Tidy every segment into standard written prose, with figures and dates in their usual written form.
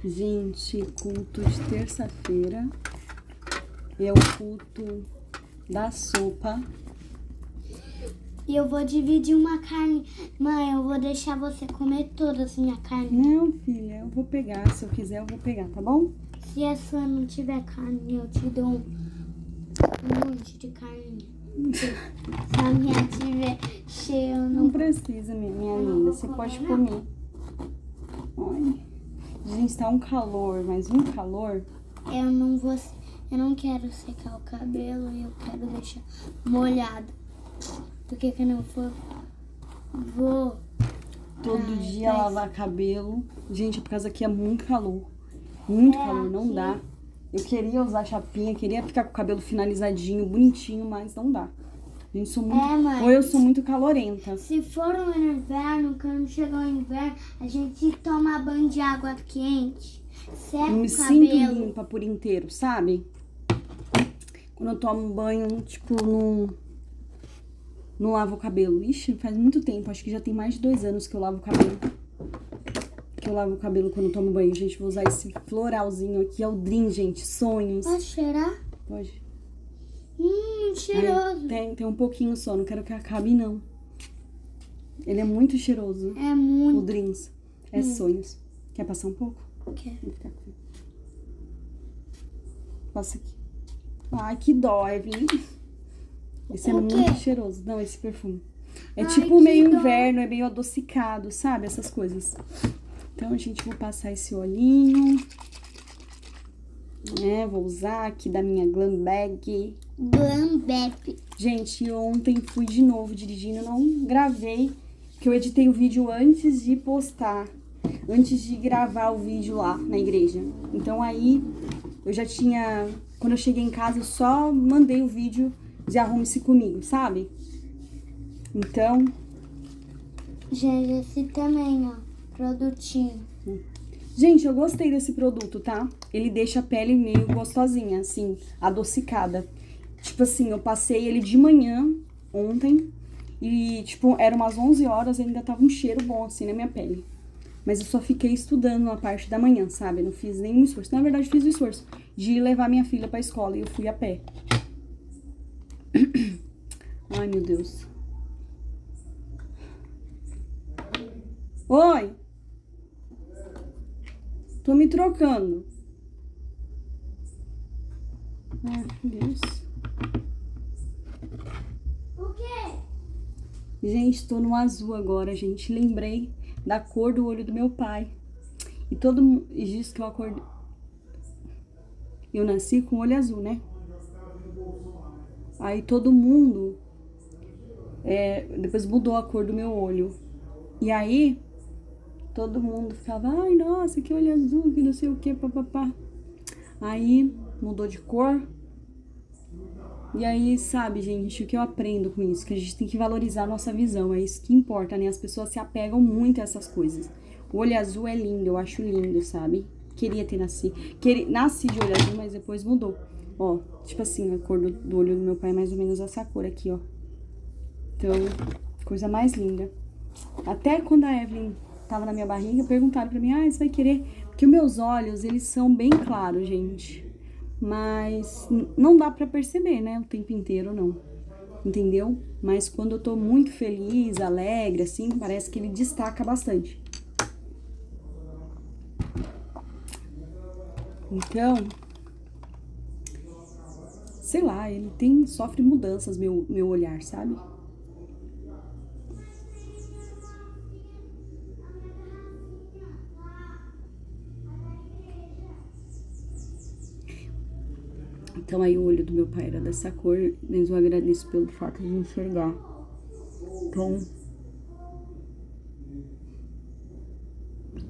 Gente, culto de terça-feira é o culto da sopa. E eu vou dividir uma carne. Mãe, eu vou deixar você comer toda a minha carne. Não, filha, eu vou pegar. Se eu quiser, eu vou pegar, tá bom? Se a sua não tiver carne, eu te dou um monte de carne. Se a minha tiver cheia, eu Não não... precisa, minha linda. Você pode comer. Ai. Gente, tá um calor, mas um calor. Eu não quero secar o cabelo e eu quero deixar molhado. Porque que eu não vou Todo dia lavar cabelo. Gente, por causa que é muito calor. Muito calor, não aqui. dá. Eu queria usar chapinha, queria ficar com o cabelo finalizadinho, bonitinho, mas não dá. Gente, sou muito... mãe. Ou eu sou muito calorenta. Se for no inverno, quando chegou o inverno, a gente toma banho de água quente, seca Eu me o sinto cabelo. limpa por inteiro, sabe? Quando eu tomo banho, tipo, não lavo o cabelo. Ixi, faz muito tempo. Acho que já tem mais de 2 anos que eu lavo o cabelo. Que eu lavo o cabelo quando eu tomo banho. Gente, vou usar esse floralzinho aqui. É o Dream, gente. Sonhos. Pode cheirar? Pode. Cheiroso. Ai, tem um pouquinho só. Não quero que acabe, não. Ele é muito cheiroso. É O muito. Dreams. É Sonhos. Quer passar um pouco? Quer. Vou ficar aqui. Passa aqui. Ai, que dó, Evelyn. Esse é O muito quê? cheiroso. Não, esse perfume. É Ai, tipo que meio dó. inverno, é meio adocicado, sabe? Essas coisas. Então, gente, vou passar esse olhinho. Vou usar aqui da minha Glam Bag. Glam Bep. Gente, ontem fui de novo dirigindo, não gravei, porque eu editei o vídeo antes de postar, antes de gravar o vídeo lá na igreja. Então aí, eu já tinha, quando eu cheguei em casa, eu só mandei o vídeo de Arrume-se Comigo, sabe? Então, Gente, esse também, ó. Produtinho. gente, eu gostei desse produto, tá? Ele deixa a pele meio gostosinha, assim, adocicada. Tipo assim, eu passei ele de manhã, ontem, e, tipo, era umas 11 horas e ainda tava um cheiro bom, assim, na minha pele. Mas eu só fiquei estudando na parte da manhã, sabe? Não fiz nenhum esforço. Na verdade, fiz o esforço de levar minha filha pra escola e eu fui a pé. Ai, meu Deus. Oi! Tô me trocando. Ai, meu Deus. O quê? Gente, tô no azul agora, gente. Lembrei da cor do olho do meu pai. E todo mundo diz que eu acordei. Eu nasci com o olho azul, né? Aí todo mundo depois mudou a cor do meu olho. E aí todo mundo ficava, ai, nossa, que olho azul, que não sei o que, papapá. Aí mudou de cor. E aí, sabe, gente, o que eu aprendo com isso? Que a gente tem que valorizar a nossa visão, é isso que importa, né? As pessoas se apegam muito a essas coisas. O olho azul é lindo, eu acho lindo, sabe? Queria ter nascido. Nasci de olho azul, mas depois mudou. Ó, tipo assim, a cor do olho do meu pai é mais ou menos essa cor aqui, ó. Então, coisa mais linda. Até quando a Evelyn tava na minha barriga, perguntaram pra mim, você vai querer... Porque os meus olhos, eles são bem claros, gente. Mas não dá pra perceber, né? O tempo inteiro, não. Entendeu? Mas quando eu tô muito feliz, alegre, assim, parece que ele destaca bastante. Então, sei lá, ele sofre mudanças, meu olhar, sabe? Então aí o olho do meu pai era dessa cor, mas eu agradeço pelo fato de enxergar. Então,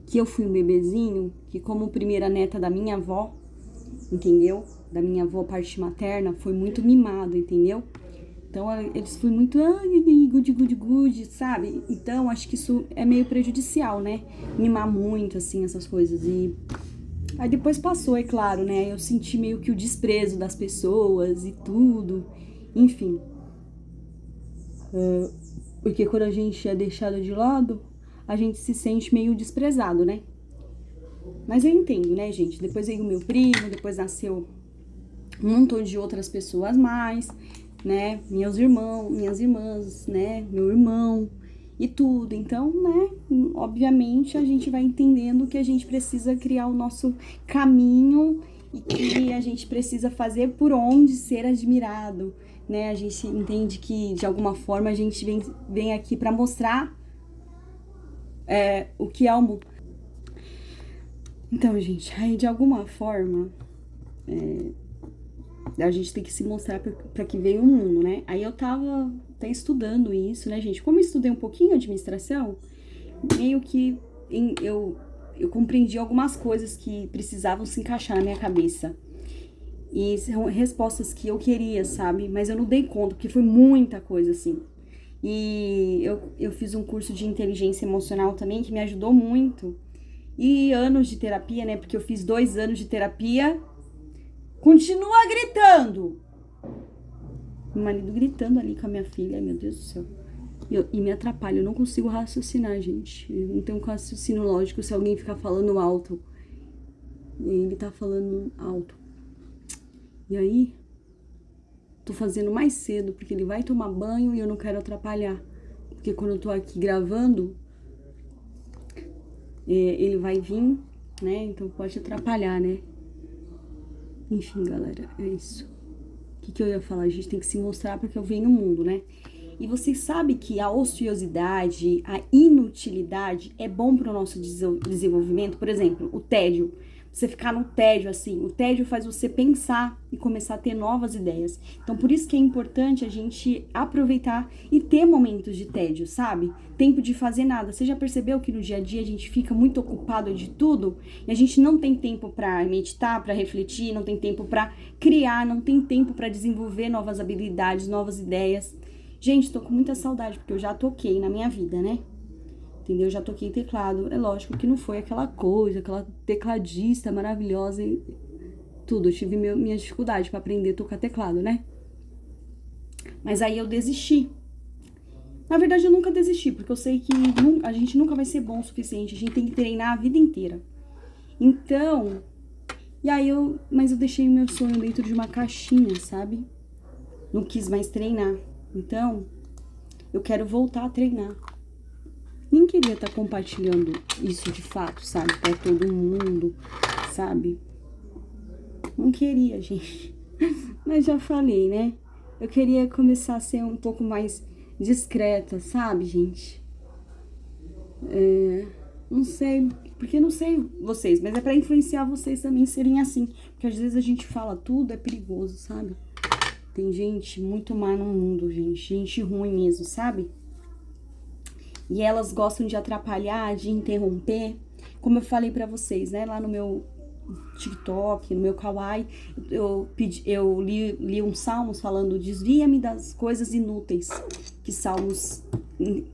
que eu fui um bebezinho, que como primeira neta da minha avó, entendeu? Da minha avó, parte materna, foi muito mimado, entendeu? Então, eles foram muito, good, sabe? Então, acho que isso é meio prejudicial, né? Mimar muito, assim, essas coisas. E aí depois passou, é claro, né? Eu senti meio que o desprezo das pessoas e tudo. Enfim. Porque quando a gente é deixado de lado, a gente se sente meio desprezado, né? Mas eu entendo, né, gente? Depois veio o meu primo, depois nasceu um montão de outras pessoas mais, né? Meus irmãos, minhas irmãs, né? Meu irmão e tudo. Então, né? Obviamente a gente vai entendendo que a gente precisa criar o nosso caminho e que a gente precisa fazer por onde ser admirado, né? A gente entende que de alguma forma a gente vem aqui para mostrar o que é o mundo. Então, gente, aí de alguma forma a gente tem que se mostrar para que veio o mundo, né? Aí eu tava até estudando isso, né, gente? Como eu estudei um pouquinho administração, meio que eu compreendi algumas coisas que precisavam se encaixar na minha cabeça. E são respostas que eu queria, sabe? Mas eu não dei conta, porque foi muita coisa, assim. E eu fiz um curso de inteligência emocional também, que me ajudou muito. E anos de terapia, né? Porque eu fiz 2 anos de terapia. Continua gritando! Meu marido gritando ali com a minha filha, ai meu Deus do céu. E me atrapalha, eu não consigo raciocinar, gente. Eu não tenho um raciocínio lógico se alguém ficar falando alto. E ele tá falando alto. E aí, tô fazendo mais cedo, porque ele vai tomar banho e eu não quero atrapalhar. Porque quando eu tô aqui gravando, ele vai vir, né? Então pode atrapalhar, né? Enfim, galera, é isso. O que eu ia falar? A gente tem que se mostrar porque eu venho no mundo, né? E vocês sabem que a ociosidade, a inutilidade é bom para o nosso desenvolvimento. Por exemplo, o tédio. Você ficar no tédio, assim, o tédio faz você pensar e começar a ter novas ideias. Então, por isso que é importante a gente aproveitar e ter momentos de tédio, sabe? Tempo de fazer nada. Você já percebeu que no dia a dia a gente fica muito ocupado de tudo? E a gente não tem tempo para meditar, para refletir, não tem tempo para criar, não tem tempo para desenvolver novas habilidades, novas ideias. Gente, tô com muita saudade, porque eu já toquei na minha vida, né? Entendeu? Já toquei teclado. É lógico que não foi aquela coisa, aquela tecladista maravilhosa e tudo. Eu tive minha dificuldade pra aprender a tocar teclado, né? Mas aí eu desisti. Na verdade, eu nunca desisti, porque eu sei que a gente nunca vai ser bom o suficiente. A gente tem que treinar a vida inteira. Então, mas eu deixei o meu sonho dentro de uma caixinha, sabe? Não quis mais treinar. Então, eu quero voltar a treinar. Nem queria estar compartilhando isso de fato, sabe? Pra todo mundo, sabe? Não queria, gente. Mas já falei, né? Eu queria começar a ser um pouco mais discreta, sabe, gente? Não sei, porque não sei vocês, mas é pra influenciar vocês também serem assim. Porque às vezes a gente fala tudo, é perigoso, sabe? Tem gente muito má no mundo, gente ruim mesmo, sabe? E elas gostam de atrapalhar, de interromper. Como eu falei pra vocês, né? Lá no meu TikTok, no meu Kawaii, eu li uns salmos falando: desvia-me das coisas inúteis. Que salmos,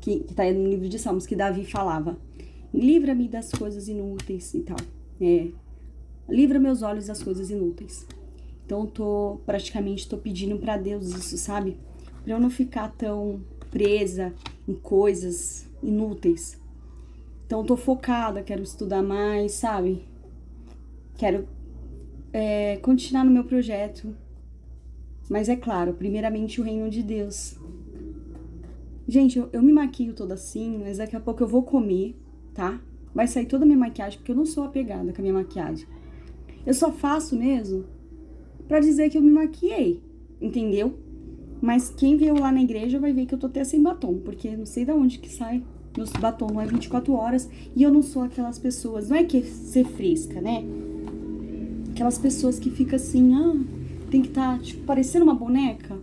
que tá no livro de salmos, que Davi falava. Livra-me das coisas inúteis e tal. Livra meus olhos das coisas inúteis. Então, praticamente tô pedindo pra Deus isso, sabe? Pra eu não ficar tão presa em coisas inúteis. Então, tô focada, quero estudar mais, sabe? Quero continuar no meu projeto. Mas é claro, primeiramente o reino de Deus. Gente, eu me maquio toda assim, mas daqui a pouco eu vou comer, tá? Vai sair toda a minha maquiagem, porque eu não sou apegada com a minha maquiagem. Eu só faço mesmo pra dizer que eu me maquiei, entendeu? Mas quem viu lá na igreja vai ver que eu tô até sem batom, porque não sei de onde que sai. Meu batom não é 24 horas e eu não sou aquelas pessoas, não é que ser fresca, né? Aquelas pessoas que ficam assim, tem que estar, tipo, parecendo uma boneca.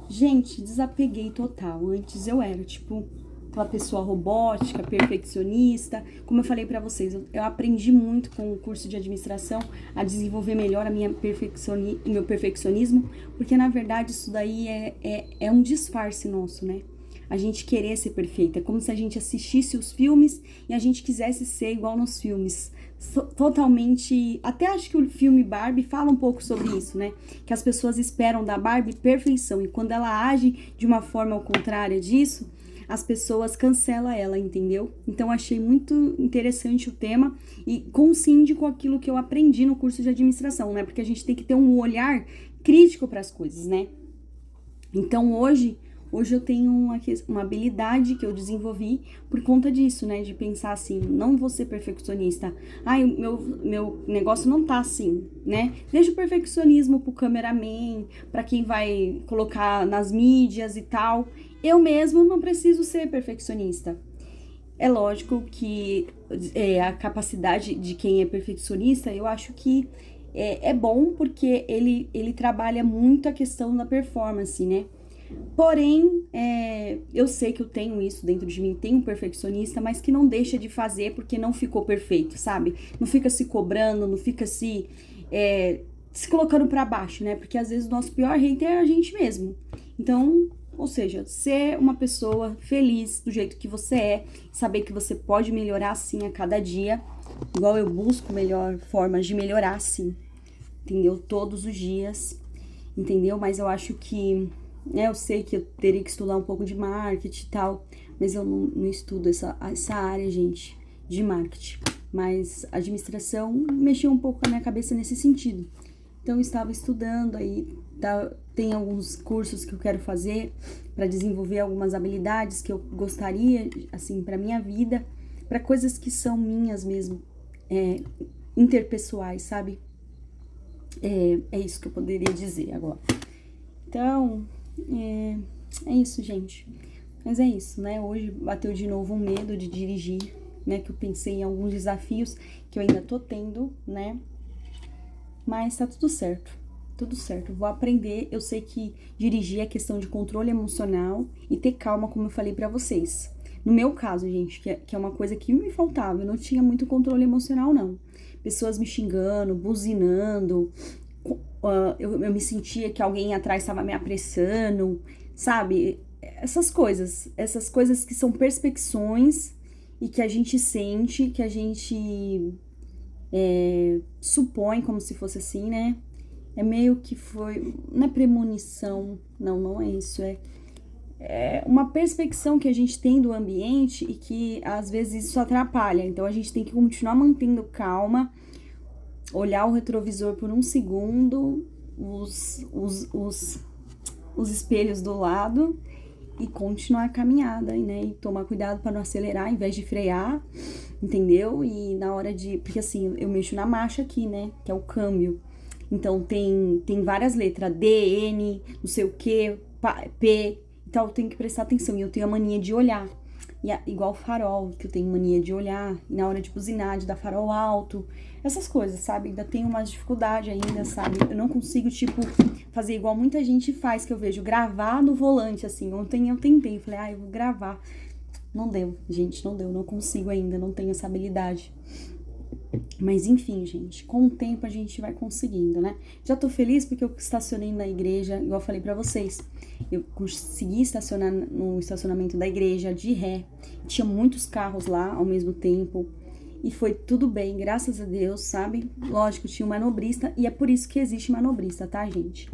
Gente, desapeguei total. Antes eu era, tipo, aquela pessoa robótica, perfeccionista. Como eu falei pra vocês, eu aprendi muito com o curso de administração a desenvolver melhor meu perfeccionismo, porque na verdade isso daí é um disfarce nosso, né? A gente querer ser perfeita, é como se a gente assistisse os filmes e a gente quisesse ser igual nos filmes. Totalmente, até acho que o filme Barbie fala um pouco sobre isso, né? Que as pessoas esperam da Barbie perfeição e quando ela age de uma forma ao contrário disso, as pessoas cancelam ela, entendeu? Então, achei muito interessante o tema e coincide com aquilo que eu aprendi no curso de administração, né? Porque a gente tem que ter um olhar crítico para as coisas, né? Então, hoje eu tenho uma habilidade que eu desenvolvi por conta disso, né? De pensar assim, não vou ser perfeccionista. Ai, meu negócio não tá assim, né? Deixa o perfeccionismo pro cameraman, pra quem vai colocar nas mídias e tal. Eu mesmo não preciso ser perfeccionista. É lógico que a capacidade de quem é perfeccionista, eu acho que é bom porque ele trabalha muito a questão da performance, né? Porém, eu sei que eu tenho isso dentro de mim, tenho um perfeccionista, mas que não deixa de fazer porque não ficou perfeito, sabe? Não fica se cobrando, não fica se colocando pra baixo, né? Porque às vezes o nosso pior hater é a gente mesmo. Então, ou seja, ser uma pessoa feliz do jeito que você é, saber que você pode melhorar sim a cada dia, igual eu busco formas de melhorar sim, entendeu? Todos os dias, entendeu? Mas eu acho que eu sei que eu teria que estudar um pouco de marketing e tal, mas eu não estudo essa área, gente, de marketing. Mas a administração mexeu um pouco com a minha cabeça nesse sentido. Então, eu estava estudando aí, tem alguns cursos que eu quero fazer para desenvolver algumas habilidades que eu gostaria, assim, para minha vida, para coisas que são minhas mesmo, interpessoais, sabe? É isso que eu poderia dizer agora. Então, é isso, gente. Mas é isso, né? Hoje bateu de novo um medo de dirigir, né? Que eu pensei em alguns desafios que eu ainda tô tendo, né? Mas tá tudo certo. Tudo certo. Vou aprender. Eu sei que dirigir é questão de controle emocional e ter calma, como eu falei pra vocês. No meu caso, gente, que é uma coisa que me faltava. Eu não tinha muito controle emocional, não. Pessoas me xingando, buzinando. Eu me sentia que alguém atrás estava me apressando, sabe? Essas coisas que são percepções e que a gente sente, que a gente supõe como se fosse assim, né? É meio que foi, não é premonição, não é isso, é uma percepção que a gente tem do ambiente e que às vezes isso atrapalha, então a gente tem que continuar mantendo calma, olhar o retrovisor por um segundo, os espelhos do lado e continuar a caminhada, né? E tomar cuidado para não acelerar ao invés de frear, entendeu? E na hora porque assim, eu mexo na marcha aqui, né? Que é o câmbio. Então tem várias letras, D, N, não sei o que, P, então eu tenho que prestar atenção. E eu tenho a mania de olhar. Igual farol, que eu tenho mania de olhar, e na hora de buzinar, de dar farol alto, essas coisas, sabe? Ainda tenho umas dificuldade ainda, sabe? Eu não consigo, tipo, fazer igual muita gente faz, que eu vejo, gravar no volante, assim. Ontem eu tentei, falei, eu vou gravar. Não deu, gente, não deu, não consigo ainda, não tenho essa habilidade. Mas enfim, gente, com o tempo a gente vai conseguindo, né? Já tô feliz porque eu estacionei na igreja, igual eu falei pra vocês. Eu consegui estacionar no estacionamento da igreja de ré. Tinha muitos carros lá ao mesmo tempo. E foi tudo bem, graças a Deus, sabe? Lógico, tinha um manobrista e é por isso que existe manobrista, tá, gente?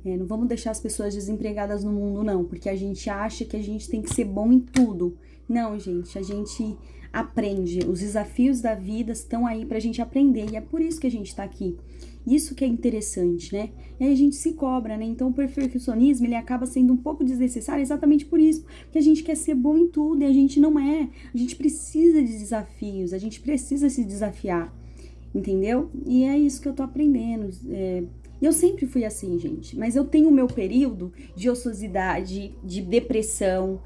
Não vamos deixar as pessoas desempregadas no mundo, não. Porque a gente acha que a gente tem que ser bom em tudo. Não, gente, a gente aprende. Os desafios da vida estão aí pra gente aprender. E é por isso que a gente tá aqui. Isso que é interessante, né? E aí a gente se cobra, né? Então o perfeccionismo, ele acaba sendo um pouco desnecessário exatamente por isso. Porque a gente quer ser bom em tudo e a gente não é. A gente precisa de desafios, a gente precisa se desafiar. Entendeu? E é isso que eu tô aprendendo. Eu sempre fui assim, gente. Mas eu tenho o meu período de ociosidade, de depressão.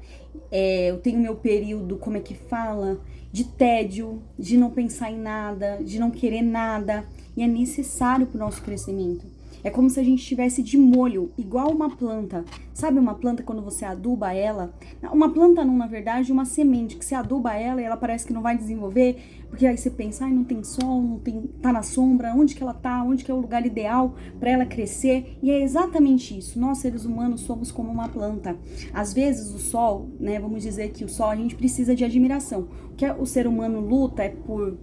Eu tenho o meu período, como é que fala? De tédio, de não pensar em nada, de não querer nada. E é necessário pro nosso crescimento. É como se a gente estivesse de molho, igual uma planta. Sabe uma planta quando você aduba ela? Uma planta não, na verdade, uma semente, que você aduba ela e ela parece que não vai desenvolver, porque aí você pensa, não tem sol, não tem, tá na sombra, onde que ela tá, onde que é o lugar ideal para ela crescer? E é exatamente isso. Nós, seres humanos, somos como uma planta. Às vezes o sol, né, vamos dizer que o sol, a gente precisa de admiração. O que o ser humano luta é por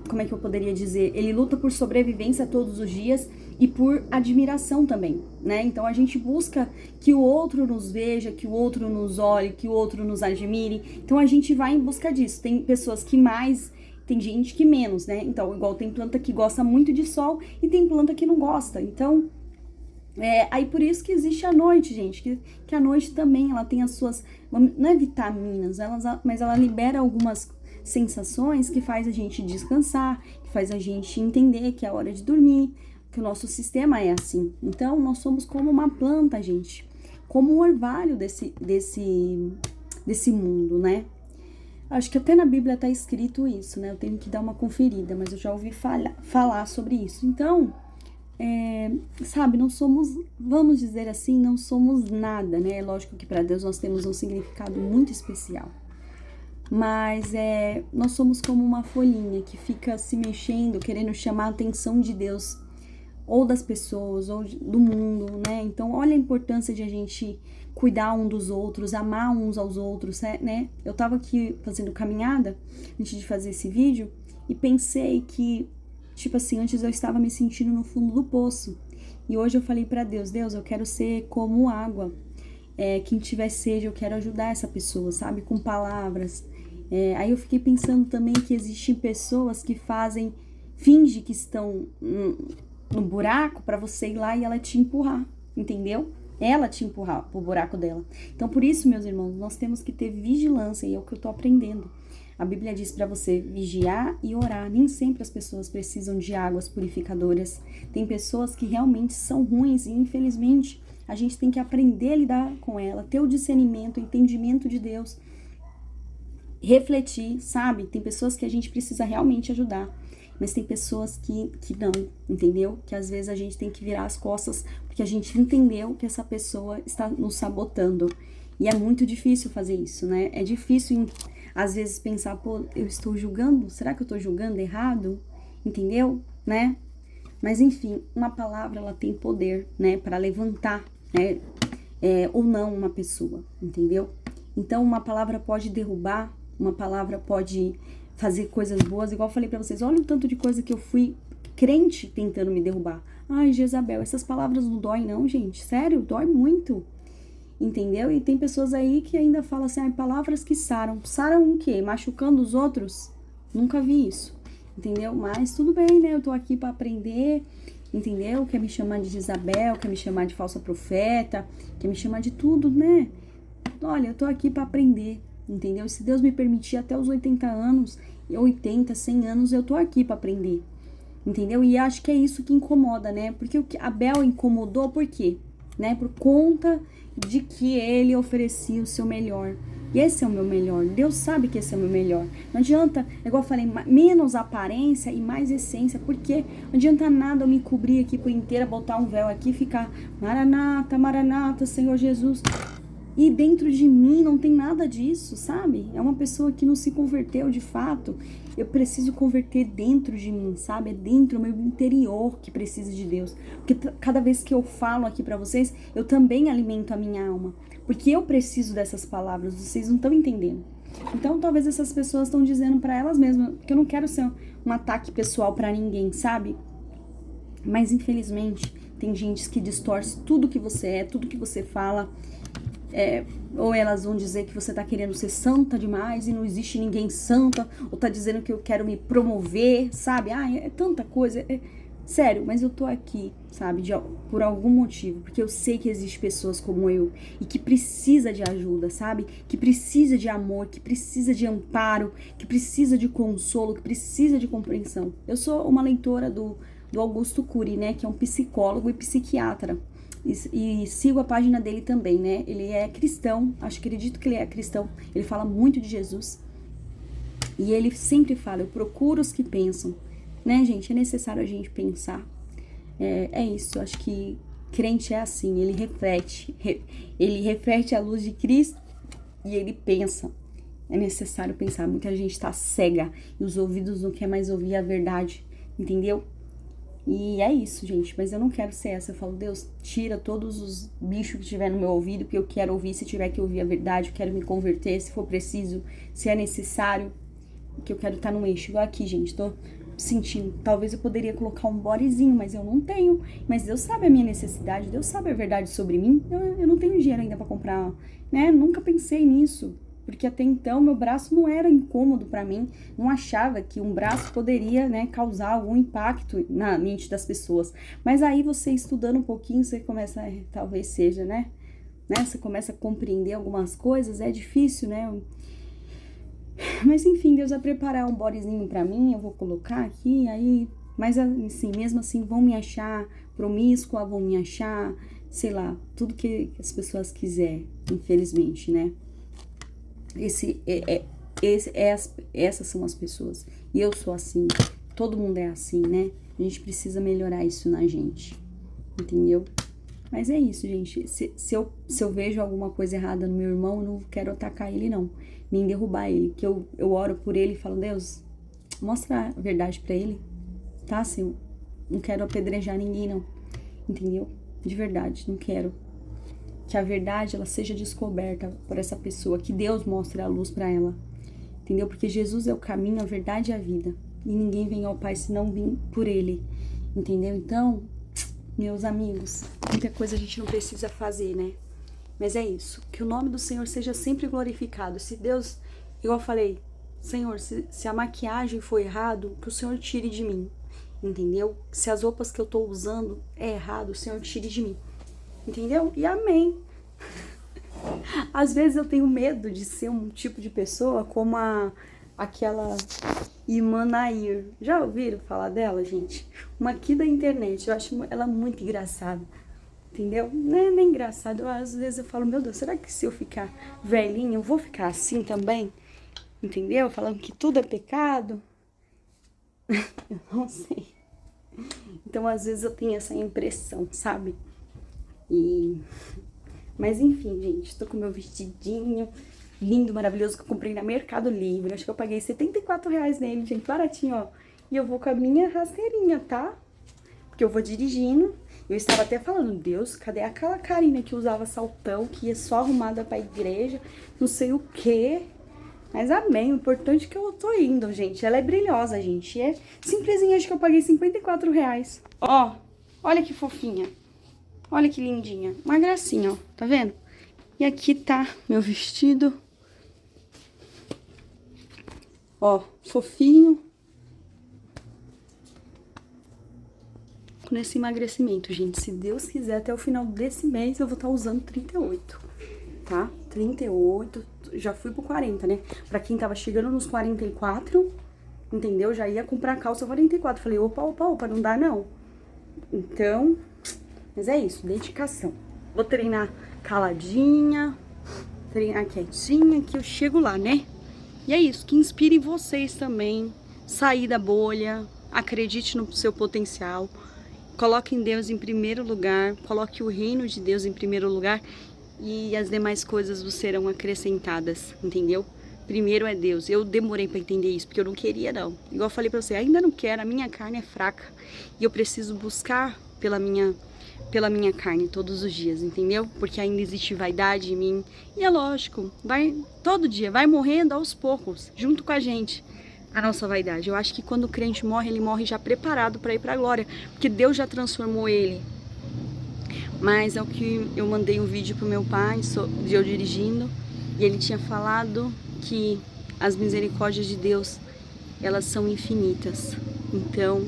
como é que eu poderia dizer? Ele luta por sobrevivência todos os dias e por admiração também, né? Então a gente busca que o outro nos veja, que o outro nos olhe, que o outro nos admire. Então a gente vai em busca disso. Tem pessoas que mais, tem gente que menos, né? Então, igual tem planta que gosta muito de sol e tem planta que não gosta. Então, aí por isso que existe a noite, gente, que a noite também, ela tem as suas, não é vitaminas, mas ela libera algumas sensações que faz a gente descansar, que faz a gente entender que é hora de dormir, que o nosso sistema é assim. Então, nós somos como uma planta, gente, como o orvalho desse mundo, né? Acho que até na Bíblia tá escrito isso, né? Eu tenho que dar uma conferida, mas eu já ouvi falar sobre isso. Então, sabe, não somos, vamos dizer assim, não somos nada, né? É lógico que para Deus nós temos um significado muito especial. Mas nós somos como uma folhinha que fica se mexendo, querendo chamar a atenção de Deus, ou das pessoas, ou do mundo, né? Então, olha a importância de a gente cuidar um dos outros, amar uns aos outros, né? Eu tava aqui fazendo caminhada, antes de fazer esse vídeo, e pensei que, tipo assim, antes eu estava me sentindo no fundo do poço. E hoje eu falei pra Deus, eu quero ser como água. Quem tiver sede, eu quero ajudar essa pessoa, sabe? Com palavras. Aí eu fiquei pensando também que existem pessoas que finge que estão no buraco pra você ir lá e ela te empurrar, entendeu? Ela te empurrar pro buraco dela. Então, por isso, meus irmãos, nós temos que ter vigilância, e é o que eu tô aprendendo. A Bíblia diz para você vigiar e orar. Nem sempre as pessoas precisam de águas purificadoras. Tem pessoas que realmente são ruins e, infelizmente, a gente tem que aprender a lidar com ela, ter o discernimento, o entendimento de Deus, refletir, sabe? Tem pessoas que a gente precisa realmente ajudar, mas tem pessoas que não, entendeu? Que às vezes a gente tem que virar as costas porque a gente entendeu que essa pessoa está nos sabotando. E é muito difícil fazer isso, né? É difícil, às vezes, pensar, pô, eu estou julgando? Será que eu estou julgando errado? Entendeu? Né? Mas, enfim, uma palavra, ela tem poder, né? Para levantar, né? Ou não uma pessoa, entendeu? Então, uma palavra pode derrubar, uma palavra pode fazer coisas boas. Igual eu falei pra vocês, olha o tanto de coisa que eu fui crente tentando me derrubar. Ai, Jezabel, essas palavras não doem não, gente. Sério, dói muito. Entendeu? E tem pessoas aí que ainda falam assim, palavras que saram. Saram o quê? Machucando os outros? Nunca vi isso. Entendeu? Mas tudo bem, né? Eu tô aqui pra aprender, entendeu? Quer me chamar de Jezabel, quer me chamar de falsa profeta, quer me chamar de tudo, né? Olha, eu tô aqui pra aprender, entendeu? E se Deus me permitir até os 80 anos, 80, 100 anos, eu tô aqui pra aprender, entendeu? E acho que é isso que incomoda, né? Porque o que Abel incomodou, por quê? Né? Por conta de que ele oferecia o seu melhor. E esse é o meu melhor. Deus sabe que esse é o meu melhor. Não adianta, igual eu falei, menos aparência e mais essência. Porque não adianta nada eu me cobrir aqui por inteira, botar um véu aqui e ficar Maranata, Maranata, Senhor Jesus. E dentro de mim não tem nada disso, sabe? É uma pessoa que não se converteu de fato. Eu preciso converter dentro de mim, sabe? É dentro, o meu interior que precisa de Deus. Porque cada vez que eu falo aqui pra vocês, eu também alimento a minha alma. Porque eu preciso dessas palavras, vocês não estão entendendo. Então, talvez essas pessoas estão dizendo pra elas mesmas, que eu não quero ser um ataque pessoal pra ninguém, sabe? Mas, infelizmente, tem gente que distorce tudo que você é, tudo que você fala. Ou elas vão dizer que você tá querendo ser santa demais e não existe ninguém santa, ou tá dizendo que eu quero me promover, sabe? É tanta coisa. Sério, mas eu tô aqui, sabe, por algum motivo, porque eu sei que existem pessoas como eu e que precisa de ajuda, sabe? Que precisa de amor, que precisa de amparo, que precisa de consolo, que precisa de compreensão. Eu sou uma leitora do Augusto Cury, né, que é um psicólogo e psiquiatra. E sigo a página dele também, né? Ele é cristão, acredito que ele é cristão. Ele fala muito de Jesus. E ele sempre fala, eu procuro os que pensam. Né, gente? É necessário a gente pensar. É isso, eu acho que crente é assim, ele reflete a luz de Cristo e ele pensa. É necessário pensar, muita gente tá cega e os ouvidos não quer mais ouvir a verdade, entendeu? E é isso, gente, mas eu não quero ser essa. Eu falo, Deus, tira todos os bichos que tiver no meu ouvido, porque eu quero ouvir, se tiver que ouvir a verdade, eu quero me converter, se for preciso, se é necessário. que eu quero estar no eixo. Igual aqui, gente, tô sentindo. Talvez eu poderia colocar um bodyzinho, mas eu não tenho. Mas Deus sabe a minha necessidade, Deus sabe a verdade sobre mim. Eu não tenho dinheiro ainda pra comprar, né? Nunca pensei nisso. Porque até então meu braço não era incômodo pra mim, não achava que um braço poderia, né, causar algum impacto na mente das pessoas. Mas aí você estudando um pouquinho, você começa, talvez seja, né? Você começa a compreender algumas coisas, é difícil, né? Mas enfim, Deus vai preparar um bodyzinho pra mim, eu vou colocar aqui, aí... Mas assim, mesmo assim, vão me achar promíscua, vão me achar, sei lá, tudo que as pessoas quiserem, infelizmente, né? Essas são as pessoas. E eu sou assim. Todo mundo é assim, né? A gente precisa melhorar isso na gente. Entendeu? Mas é isso, gente. Se eu vejo alguma coisa errada no meu irmão, eu não quero atacar ele, não. Nem derrubar ele. Que eu oro por ele e falo, Deus, mostra a verdade pra ele. Tá? Assim, eu não quero apedrejar ninguém, não. Entendeu? De verdade, não quero. Que a verdade, ela seja descoberta por essa pessoa, que Deus mostre a luz para ela, entendeu? Porque Jesus é o caminho, a verdade e a vida, e ninguém vem ao Pai se não vir por Ele, entendeu? Então, meus amigos, muita coisa a gente não precisa fazer, né? Mas é isso, que o nome do Senhor seja sempre glorificado. Se Deus, igual eu falei, Senhor, se a maquiagem foi errado, que o Senhor tire de mim, entendeu? Se as roupas que eu tô usando é errado, o Senhor tire de mim. Entendeu? E amém. Às vezes eu tenho medo de ser um tipo de pessoa como aquela irmã Nair. Já ouviram falar dela, gente? Uma aqui da internet. Eu acho ela muito engraçada. Entendeu? Não é nem engraçado. Às vezes eu falo, meu Deus, será que se eu ficar velhinha eu vou ficar assim também? Entendeu? Falando que tudo é pecado. Eu não sei. Então às vezes eu tenho essa impressão, sabe? Mas enfim, gente, tô com meu vestidinho lindo, maravilhoso, que eu comprei na Mercado Livre. Acho que eu paguei R$74 nele, gente, baratinho, ó. E eu vou com a minha rasteirinha, tá? Porque eu vou dirigindo. Eu estava até falando, Deus, cadê aquela Karina que usava saltão, que ia só arrumada pra igreja, não sei o quê. Mas amém, o importante é que eu tô indo, gente. Ela é brilhosa, gente. É simplesinha, acho que eu paguei R$54. Ó, olha que fofinha. Olha que lindinha. Uma gracinha, ó. Tá vendo? E aqui tá meu vestido. Ó, fofinho. Nesse emagrecimento, gente. Se Deus quiser, até o final desse mês eu vou estar usando 38. Tá? 38. Já fui pro 40, né? Pra quem tava chegando nos 44, entendeu? Já ia comprar calça 44. Falei, opa, não dá não. Então... Mas é isso, dedicação. Vou treinar caladinha, treinar quietinha, que eu chego lá, né? E é isso, que inspire vocês também. Sair da bolha, acredite no seu potencial. Coloque em Deus em primeiro lugar, coloque o reino de Deus em primeiro lugar e as demais coisas vos serão acrescentadas, entendeu? Primeiro é Deus. Eu demorei pra entender isso, porque eu não queria não. Igual eu falei pra você, ainda não quero, a minha carne é fraca. E eu preciso buscar pela minha carne todos os dias, entendeu? Porque ainda existe vaidade em mim. E é lógico, todo dia, vai morrendo aos poucos, junto com a gente, a nossa vaidade. Eu acho que quando o crente morre, ele morre já preparado para ir para a glória, porque Deus já transformou ele. Mas é o que eu mandei um vídeo pro meu pai, de eu dirigindo, e ele tinha falado que as misericórdias de Deus, elas são infinitas. Então,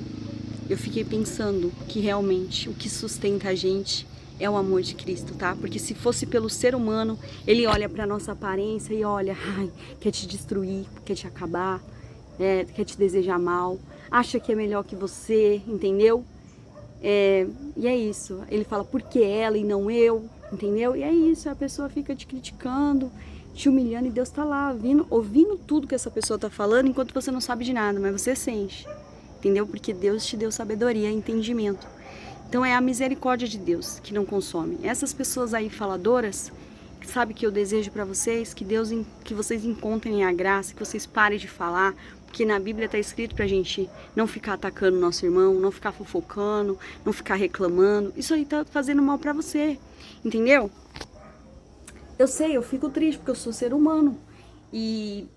eu fiquei pensando que realmente o que sustenta a gente é o amor de Cristo, tá? Porque se fosse pelo ser humano, ele olha pra nossa aparência e olha, ai, quer te destruir, quer te acabar, quer te desejar mal, acha que é melhor que você, entendeu? E é isso. Ele fala, por que ela e não eu, entendeu? E é isso, a pessoa fica te criticando, te humilhando e Deus tá lá, ouvindo tudo que essa pessoa tá falando, enquanto você não sabe de nada, mas você sente. Entendeu? Porque Deus te deu sabedoria e entendimento. Então é a misericórdia de Deus que não consome. Essas pessoas aí faladoras, sabe que eu desejo para vocês que vocês encontrem a graça, que vocês parem de falar, porque na Bíblia está escrito pra gente não ficar atacando o nosso irmão, não ficar fofocando, não ficar reclamando. Isso aí tá fazendo mal pra você, entendeu? Eu sei, eu fico triste porque eu sou ser humano. E,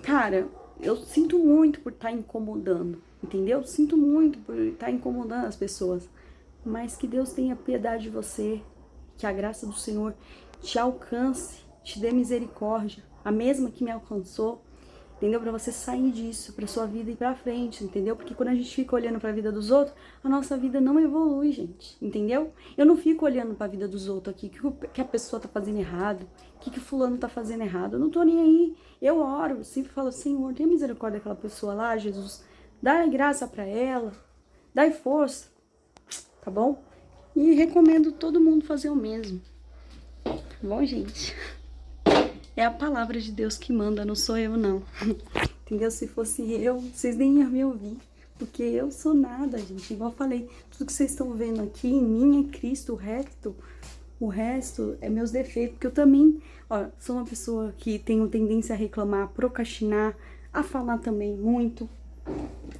cara, eu sinto muito por estar incomodando, entendeu? Sinto muito por estar incomodando as pessoas. Mas que Deus tenha piedade de você, que a graça do Senhor te alcance, te dê misericórdia, a mesma que me alcançou, entendeu? Para você sair disso, para sua vida ir para frente, entendeu? Porque quando a gente fica olhando para a vida dos outros, a nossa vida não evolui, gente, entendeu? Eu não fico olhando para a vida dos outros aqui, que a pessoa tá fazendo errado, que fulano tá fazendo errado, eu não tô nem aí. Eu oro, eu sempre falo, Senhor, tenha misericórdia daquela pessoa lá, Jesus, dá graça para ela, dá força, tá bom? E recomendo todo mundo fazer o mesmo. Tá bom, gente? É a palavra de Deus que manda, não sou eu, não. Entendeu? Se fosse eu, vocês nem iam me ouvir. Porque eu sou nada, gente. Igual eu falei, tudo que vocês estão vendo aqui em mim é Cristo, o resto é meus defeitos. Porque eu também, ó, sou uma pessoa que tenho tendência a reclamar, a procrastinar, a falar também muito.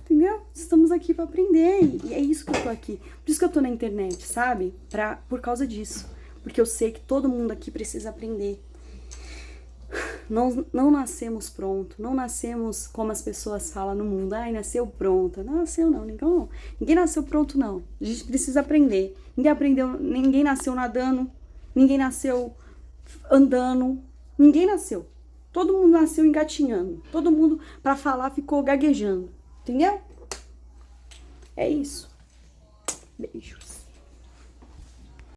Entendeu? Estamos aqui para aprender e é isso que eu tô aqui. Por isso que eu tô na internet, sabe? Por causa disso. Porque eu sei que todo mundo aqui precisa aprender. Não nascemos pronto, não nascemos como as pessoas falam no mundo. Ai, nasceu pronta. Não nasceu não, ninguém nasceu pronto não. A gente precisa aprender. Ninguém nasceu nadando, ninguém nasceu andando, ninguém nasceu. Todo mundo nasceu engatinhando. Todo mundo, para falar, ficou gaguejando. Entendeu? É isso. Beijos.